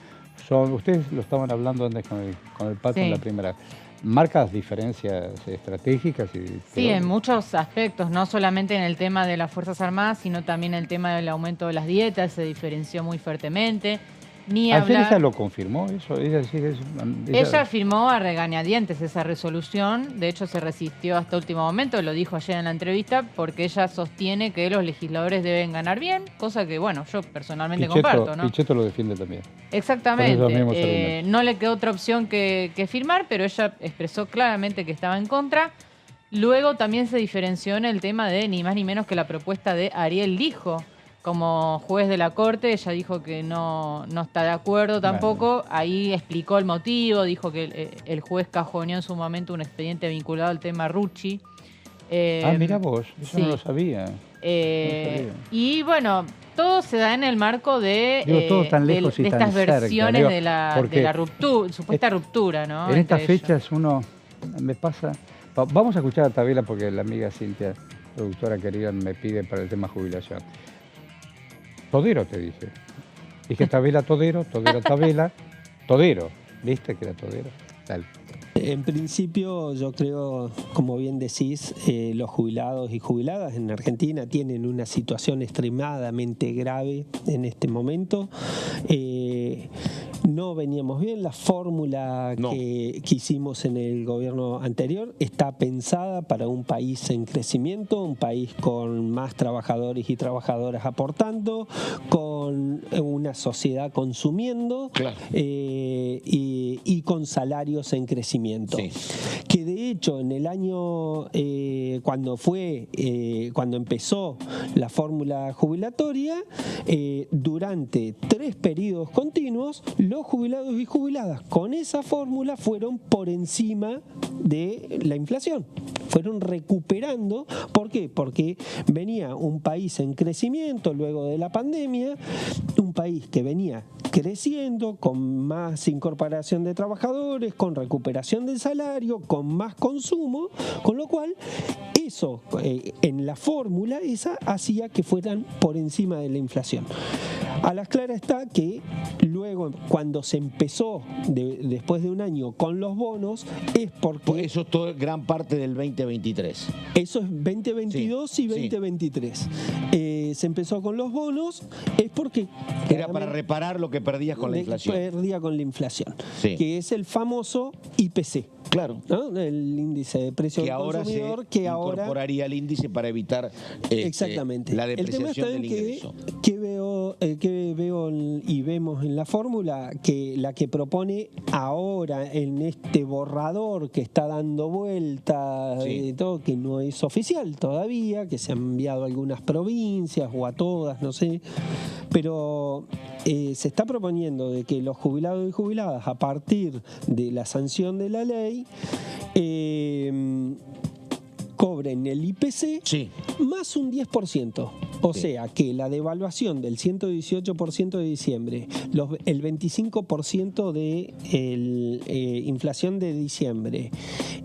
Ustedes lo estaban hablando antes con el Pato en la primera. ¿Marca diferencias estratégicas? Sí, en muchos aspectos, no solamente en el tema de las Fuerzas Armadas, sino también en el tema del aumento de las dietas, se diferenció muy fuertemente. Ni hablar. ¿Ella lo confirmó eso? Ella firmó a regañadientes esa resolución, de hecho se resistió hasta último momento, lo dijo ayer en la entrevista, porque ella sostiene que los legisladores deben ganar bien, cosa que, bueno, yo personalmente comparto, ¿no? Pichetto lo defiende también. Exactamente, no le quedó otra opción que firmar, pero ella expresó claramente que estaba en contra. Luego también se diferenció en el tema de ni más ni menos que la propuesta de Ariel Lijo como juez de la Corte. Ella dijo que no está de acuerdo tampoco. Ahí explicó el motivo, dijo que el juez cajoneó en su momento un expediente vinculado al tema Rucci. Mira vos, eso no lo sabía. Y bueno, todo se da en el marco de estas versiones de la ruptura, supuesta ruptura, ¿no? En estas fechas me pasa. Vamos a escuchar a Tabela porque la amiga Cintia, productora querida, me pide para el tema jubilación. Todero te dije. Dije Tabela, Todero, Tabela, Todero. ¿Viste que era Todero? Tal. En principio, yo creo, como bien decís, los jubilados y jubiladas en Argentina tienen una situación extremadamente grave en este momento. No veníamos bien. La fórmula que hicimos en el gobierno anterior está pensada para un país en crecimiento, un país con más trabajadores y trabajadoras aportando, con una sociedad consumiendo y con salarios en crecimiento. Sí. Que de hecho en el año cuando empezó la fórmula jubilatoria, durante 3 periodos continuos, los jubilados y jubiladas con esa fórmula fueron por encima de la inflación. Fueron recuperando. ¿Por qué? Porque venía un país en crecimiento luego de la pandemia, un país que venía creciendo, con más incorporación de trabajadores, con recuperación del salario, con más consumo, con lo cual eso en la fórmula esa hacía que fueran por encima de la inflación. A las claras está que luego, cuando se empezó después de un año con los bonos, es porque... Eso es todo, gran parte del 2023. Eso es 2022 y 2023. Se empezó con los bonos, es porque... Era para reparar lo que perdías con la inflación. Perdía con la inflación, que es el famoso IPC. Claro. ¿no? El índice de precio Que del ahora consumidor, se que ahora incorporaría el índice para evitar exactamente. la El tema depreciación está del en ingreso. que veo y vemos en la fórmula que la que propone ahora en este borrador que está dando vuelta, Sí. todo, que no es oficial todavía, que se han enviado a algunas provincias o a todas, no sé, pero se está proponiendo de que los jubilados y jubiladas, a partir de la sanción de la ley, cobren el IPC Sí. más un 10%. O Sí. sea que la devaluación del 118% de diciembre, el 25% de inflación de diciembre,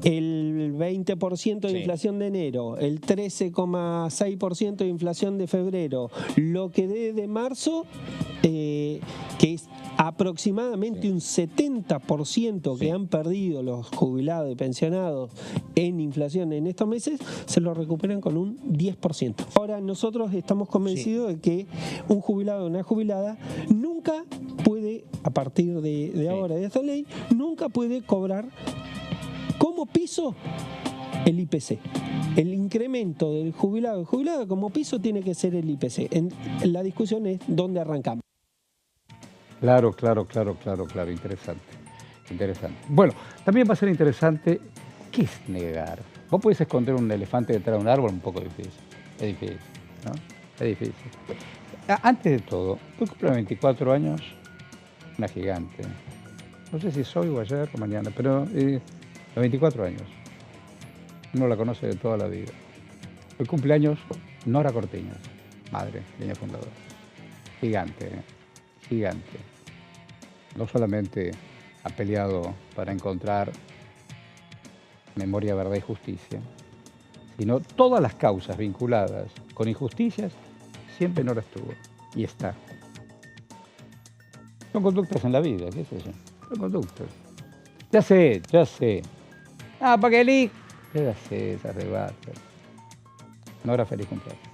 el 20% de Sí. inflación de enero, el 13,6% de inflación de febrero, lo que dé de marzo, que es aproximadamente un 70% que han perdido los jubilados y pensionados en inflación en estos meses, se lo recuperan con un 10%. Ahora nosotros estamos convencidos de que un jubilado o una jubilada nunca puede, a partir de ahora, de esta ley, nunca puede cobrar como piso el IPC. El incremento del jubilado y jubilada como piso tiene que ser el IPC. La discusión es dónde arrancamos. Claro. Interesante. Bueno, también va a ser interesante qué es negar. Vos podés esconder un elefante detrás de un árbol, un poco difícil. Es difícil, ¿no? Es difícil. Antes de todo, hoy cumple 24 años una gigante. No sé si es hoy o ayer o mañana, pero de 24 años. Uno la conoce de toda la vida. Hoy cumpleaños Nora Cortiñas, madre, línea fundadora. Gigante. No solamente ha peleado para encontrar memoria, verdad y justicia, sino todas las causas vinculadas con injusticias, siempre Nora estuvo y está. Son conductas en la vida, ¿qué es eso? Son conductas. Ya sé. Paquelí. Ya sé, esa rebata. Nora, feliz cumpleaños.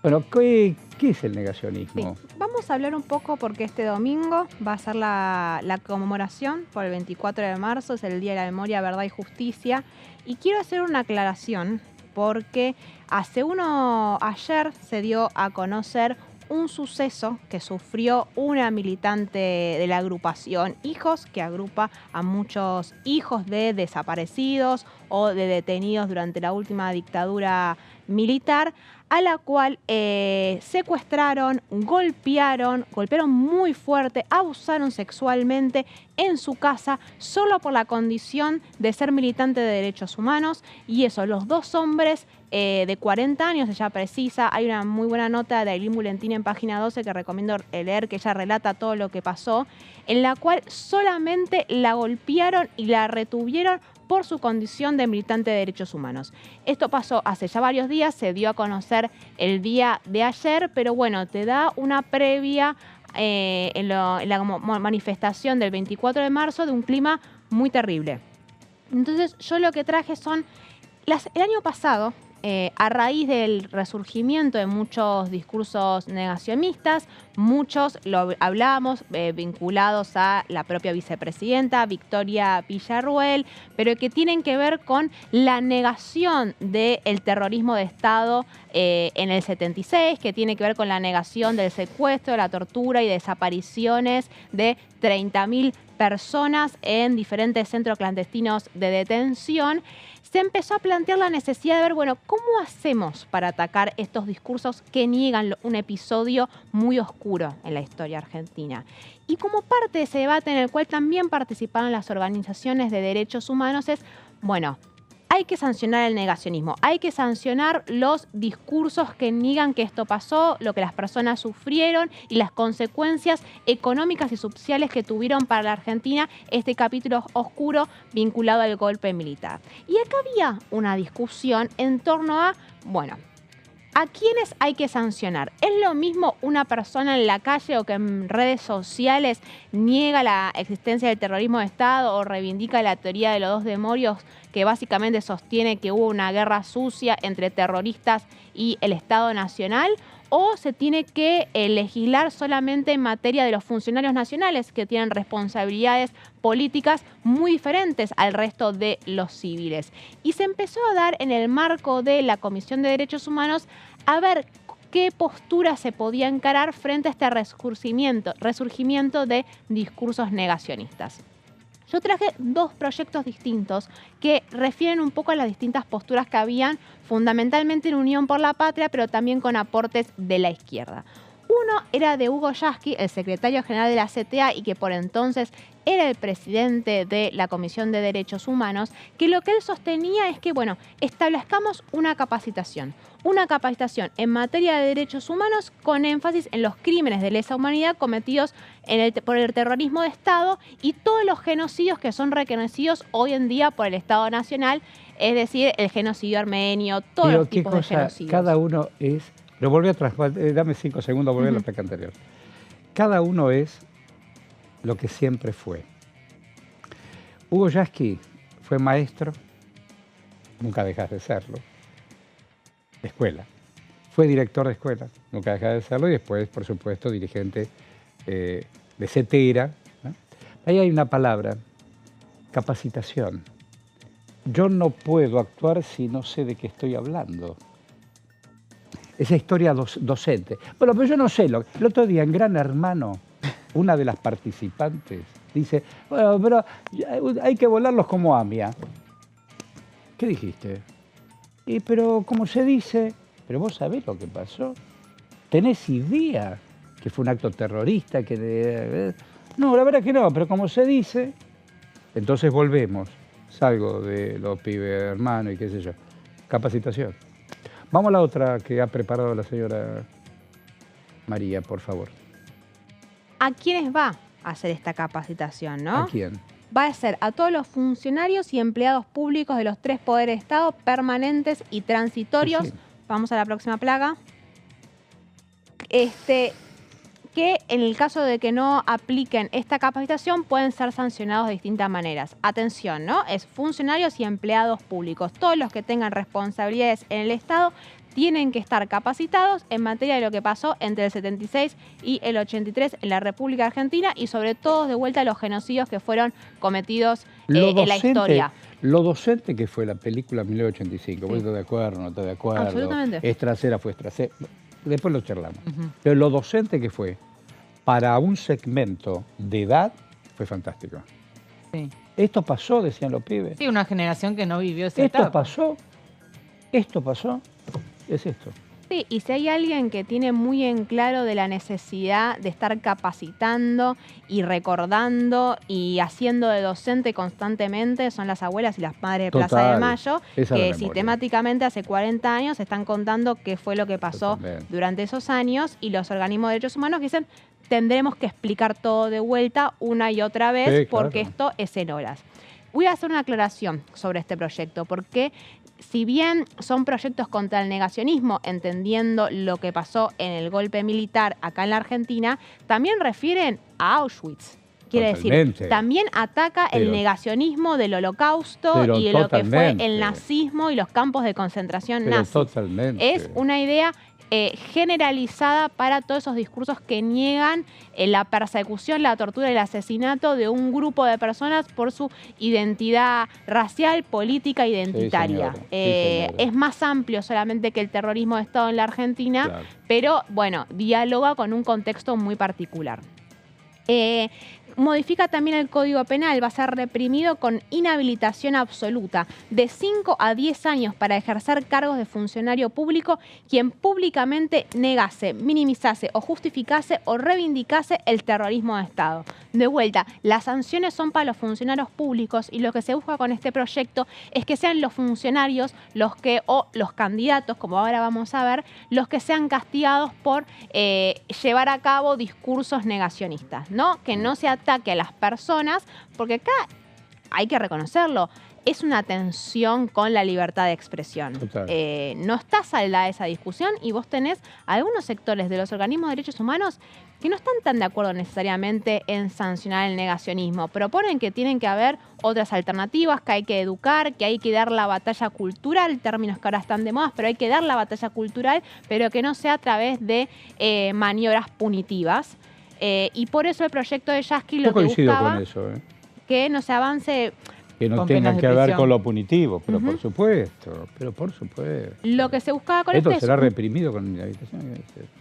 Bueno, ¿qué es el negacionismo? Sí. Vamos a hablar un poco porque este domingo va a ser la conmemoración por el 24 de marzo, es el Día de la Memoria, Verdad y Justicia. Y quiero hacer una aclaración porque ayer se dio a conocer un suceso que sufrió una militante de la agrupación Hijos, que agrupa a muchos hijos de desaparecidos o de detenidos durante la última dictadura militar, a la cual secuestraron, golpearon muy fuerte, abusaron sexualmente en su casa solo por la condición de ser militante de derechos humanos. Y eso, los dos hombres de 40 años, ella precisa, hay una muy buena nota de Ailín Bulentín en página 12 que recomiendo leer, que ella relata todo lo que pasó, en la cual solamente la golpearon y la retuvieron por su condición de militante de derechos humanos. Esto pasó hace ya varios días, se dio a conocer el día de ayer, pero bueno, te da una previa en la manifestación del 24 de marzo de un clima muy terrible. Entonces yo lo que traje son, el año pasado, a raíz del resurgimiento de muchos discursos negacionistas, muchos lo hablábamos vinculados a la propia vicepresidenta Victoria Villarruel, pero que tienen que ver con la negación del terrorismo de Estado en el 76, que tiene que ver con la negación del secuestro, la tortura y desapariciones de 30.000 personas en diferentes centros clandestinos de detención. Se empezó a plantear la necesidad de ver, bueno, ¿cómo hacemos para atacar estos discursos que niegan un episodio muy oscuro en la historia argentina? Y como parte de ese debate en el cual también participaron las organizaciones de derechos humanos es, bueno, hay que sancionar el negacionismo, hay que sancionar los discursos que niegan que esto pasó, lo que las personas sufrieron y las consecuencias económicas y sociales que tuvieron para la Argentina este capítulo oscuro vinculado al golpe militar. Y acá había una discusión en torno a, bueno, ¿a quiénes hay que sancionar? ¿Es lo mismo una persona en la calle o que en redes sociales niega la existencia del terrorismo de Estado o reivindica la teoría de los dos demonios que básicamente sostiene que hubo una guerra sucia entre terroristas y el Estado Nacional? o se tiene que legislar solamente en materia de los funcionarios nacionales que tienen responsabilidades políticas muy diferentes al resto de los civiles. Y se empezó a dar en el marco de la Comisión de Derechos Humanos a ver qué postura se podía encarar frente a este resurgimiento de discursos negacionistas. Yo traje dos proyectos distintos que refieren un poco a las distintas posturas que habían, fundamentalmente en Unión por la Patria, pero también con aportes de la izquierda. Uno era de Hugo Yasky, el secretario general de la CTA y que por entonces era el presidente de la Comisión de Derechos Humanos, que lo que él sostenía es que, bueno, establezcamos una capacitación en materia de derechos humanos con énfasis en los crímenes de lesa humanidad cometidos por el terrorismo de Estado y todos los genocidios que son reconocidos hoy en día por el Estado Nacional, es decir, el genocidio armenio, todos los tipos de genocidios. Cada uno es... Lo volví a dame 5 segundos, volví a la placa anterior. Cada uno es lo que siempre fue. Hugo Yasky fue maestro, nunca dejas de serlo, de escuela. Fue director de escuela, nunca dejas de serlo, y después, por supuesto, dirigente de CETERA, ¿no? Ahí hay una palabra, capacitación. Yo no puedo actuar si no sé de qué estoy hablando. Esa historia docente. Bueno, pero yo no sé. El otro día en Gran Hermano, una de las participantes dice, bueno, pero hay que volarlos como AMIA. ¿Qué dijiste? Pero como se dice, pero vos sabés lo que pasó. ¿Tenés idea que fue un acto terrorista? No, la verdad que no, pero como se dice, entonces volvemos. Salgo de los pibes hermanos y qué sé yo. Capacitación. Vamos a la otra que ha preparado la señora María, por favor. ¿A quiénes va a hacer esta capacitación, no? ¿A quién? Va a ser a todos los funcionarios y empleados públicos de los 3 poderes de Estado, permanentes y transitorios. Sí. Vamos a la próxima plaga. Que en el caso de que no apliquen esta capacitación pueden ser sancionados de distintas maneras. Atención, ¿no? Es funcionarios y empleados públicos. Todos los que tengan responsabilidades en el Estado tienen que estar capacitados en materia de lo que pasó entre el 76 y el 83 en la República Argentina y sobre todo de vuelta a los genocidios que fueron cometidos en la historia. Lo docente que fue la película 1985, ¿vos estás de acuerdo, no estás de acuerdo? Absolutamente. Es trasera, fue trasera. Después lo charlamos. Pero lo docente que fue para un segmento de edad fue fantástico. Sí. Esto pasó, decían los pibes. Sí, una generación que no vivió esa etapa. Esto pasó, es esto. Sí, y si hay alguien que tiene muy en claro de la necesidad de estar capacitando y recordando y haciendo de docente constantemente, son las abuelas y las madres de Plaza de Mayo, que sistemáticamente hace 40 años están contando qué fue lo que pasó durante esos años y los organismos de derechos humanos dicen tendremos que explicar todo de vuelta una y otra vez porque esto es en horas. Voy a hacer una aclaración sobre este proyecto porque si bien son proyectos contra el negacionismo, entendiendo lo que pasó en el golpe militar acá en la Argentina, también refieren a Auschwitz. Quiere decir, también ataca el negacionismo del Holocausto y de lo que fue el nazismo y los campos de concentración nazis. Es una idea generalizada para todos esos discursos que niegan la persecución, la tortura y el asesinato de un grupo de personas por su identidad racial, política, identitaria. Es más amplio solamente que el terrorismo de Estado en la Argentina, pero bueno, dialoga con un contexto muy particular. Modifica también el Código Penal, va a ser reprimido con inhabilitación absoluta de 5 a 10 años para ejercer cargos de funcionario público quien públicamente negase, minimizase o justificase o reivindicase el terrorismo de Estado. De vuelta, las sanciones son para los funcionarios públicos y lo que se busca con este proyecto es que sean los funcionarios o los candidatos, como ahora vamos a ver, los que sean castigados por llevar a cabo discursos negacionistas, ¿no? Que no se ataque a las personas, porque acá hay que reconocerlo, es una tensión con la libertad de expresión. No está saldada esa discusión y vos tenés algunos sectores de los organismos de derechos humanos que no están tan de acuerdo necesariamente en sancionar el negacionismo. Proponen que tienen que haber otras alternativas, que hay que educar, que hay que dar la batalla cultural, términos que ahora están de moda, pero hay que dar la batalla cultural, pero que no sea a través de maniobras punitivas. Y por eso el proyecto de Yasky lo que buscaba con eso, que no se avance... Que no tenga que ver con lo punitivo, pero por supuesto, Lo que se buscaba con esto esto será reprimido con inhabilitación.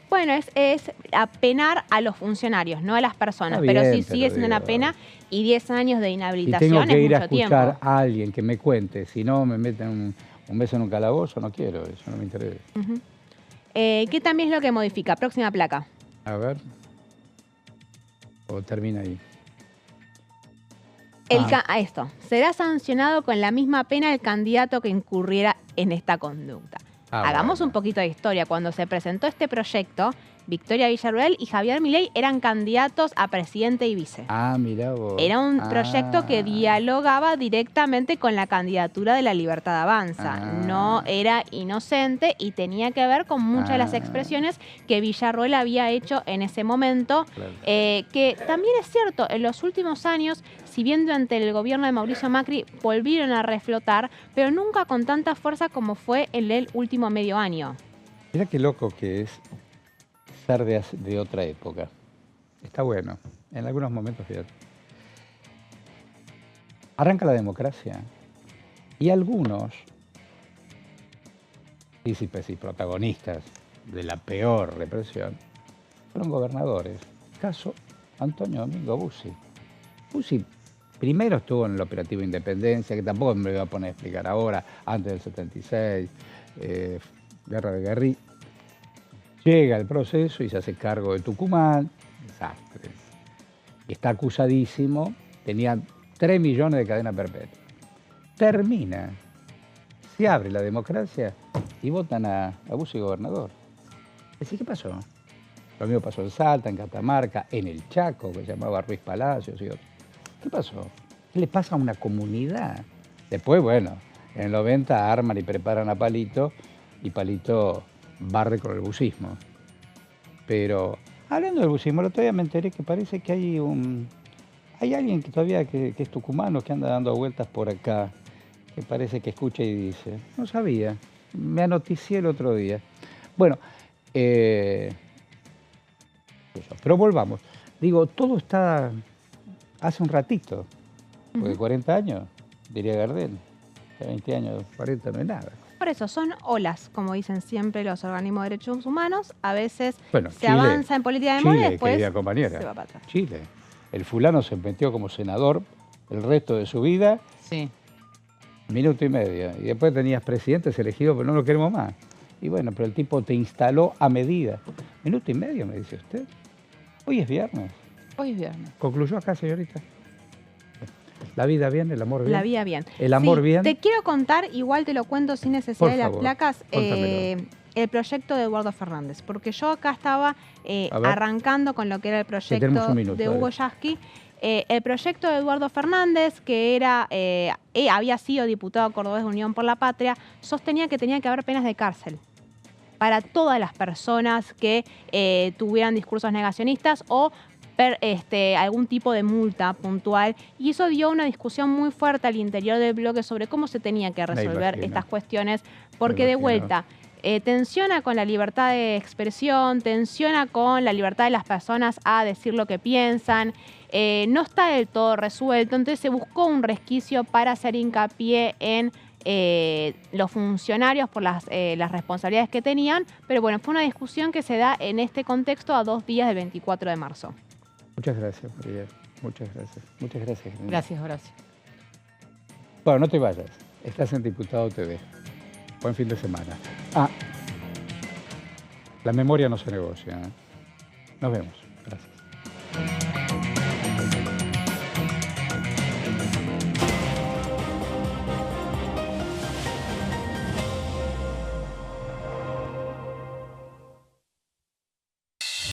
Bueno, es apenar a los funcionarios, no a las personas, Está bien, pero sí sigue siendo una pena y 10 años de Si inhabilitación tengo que es ir a mucho escuchar tiempo. a alguien que me cuente, si no me meten un beso en un calabozo, no quiero, eso no me interesa. ¿Qué también es lo que modifica? Próxima placa. A ver. O termina ahí. Esto, será sancionado con la misma pena el candidato que incurriera en esta conducta. Hagamos un poquito de historia. Cuando se presentó este proyecto, Victoria Villarruel y Javier Milei eran candidatos a presidente y vice. Mirá vos. Era un proyecto que dialogaba directamente con la candidatura de La Libertad Avanza. No era inocente y tenía que ver con muchas de las expresiones que Villarruel había hecho en ese momento. Que también es cierto, en los últimos años, si bien durante el gobierno de Mauricio Macri volvieron a reflotar, pero nunca con tanta fuerza como fue en el último medio año. Mirá qué loco que es ser de otra época. Está bueno. En algunos momentos, fíjate. Arranca la democracia y algunos príncipes y protagonistas de la peor represión fueron gobernadores. Caso Antonio Domingo Bussi. Bussi primero estuvo en el operativo Independencia, que tampoco me voy a poner a explicar ahora, antes del 76, guerra de guerrilla. Llega el proceso y se hace cargo de Tucumán, desastre. Está acusadísimo, tenía 3 millones de cadena perpetua. Termina, se abre la democracia y votan a Bussi gobernador. Así, ¿qué pasó? Lo mismo pasó en Salta, en Catamarca, en el Chaco, que se llamaba Ruiz Palacios y otros. ¿Qué pasó? ¿Qué le pasa a una comunidad? Después, bueno, en el 90 arman y preparan a Palito y Palito barre con el busismo. Pero hablando del busismo, el otro día me enteré que parece que hay alguien que todavía que es tucumano, que anda dando vueltas por acá, que parece que escucha y dice. No sabía, me anoticié el otro día. Bueno, pero volvamos. Digo, todo está hace un ratito, porque 40 años, diría Gardel, 20 años, 40 no es nada. Por eso, son olas, como dicen siempre los organismos de derechos humanos. A veces se Chile, avanza en política de memoria y después querida compañera, se va para atrás. Chile. El fulano se metió como senador el resto de su vida, minuto y medio. Y después tenías presidentes elegidos, pero no lo queremos más. Y bueno, pero el tipo te instaló a medida. Minuto y medio, me dice usted. Hoy es viernes. Hoy es viernes. ¿Concluyó acá, señorita? La vida bien, el amor bien. La vida bien. El amor bien. Te quiero contar, igual te lo cuento sin necesidad de las placas, el proyecto de Eduardo Fernández. Porque yo acá estaba arrancando con lo que era el proyecto de Hugo Yasky. El proyecto de Eduardo Fernández, que había sido diputado cordobés de Unión por la Patria, sostenía que tenía que haber penas de cárcel para todas las personas que tuvieran discursos negacionistas o algún tipo de multa puntual, y eso dio una discusión muy fuerte al interior del bloque sobre cómo se tenía que resolver estas cuestiones, porque de vuelta tensiona con la libertad de expresión, tensiona con la libertad de las personas a decir lo que piensan, no está del todo resuelto, entonces se buscó un resquicio para hacer hincapié en los funcionarios por las responsabilidades que tenían, pero bueno, fue una discusión que se da en este contexto a 2 días del 24 de marzo. Muchas gracias, María. Muchas gracias. Muchas gracias. Gracias, Horacio. Bueno, no te vayas. Estás en Diputado TV. Buen fin de semana. La memoria no se negocia. Nos vemos. Gracias.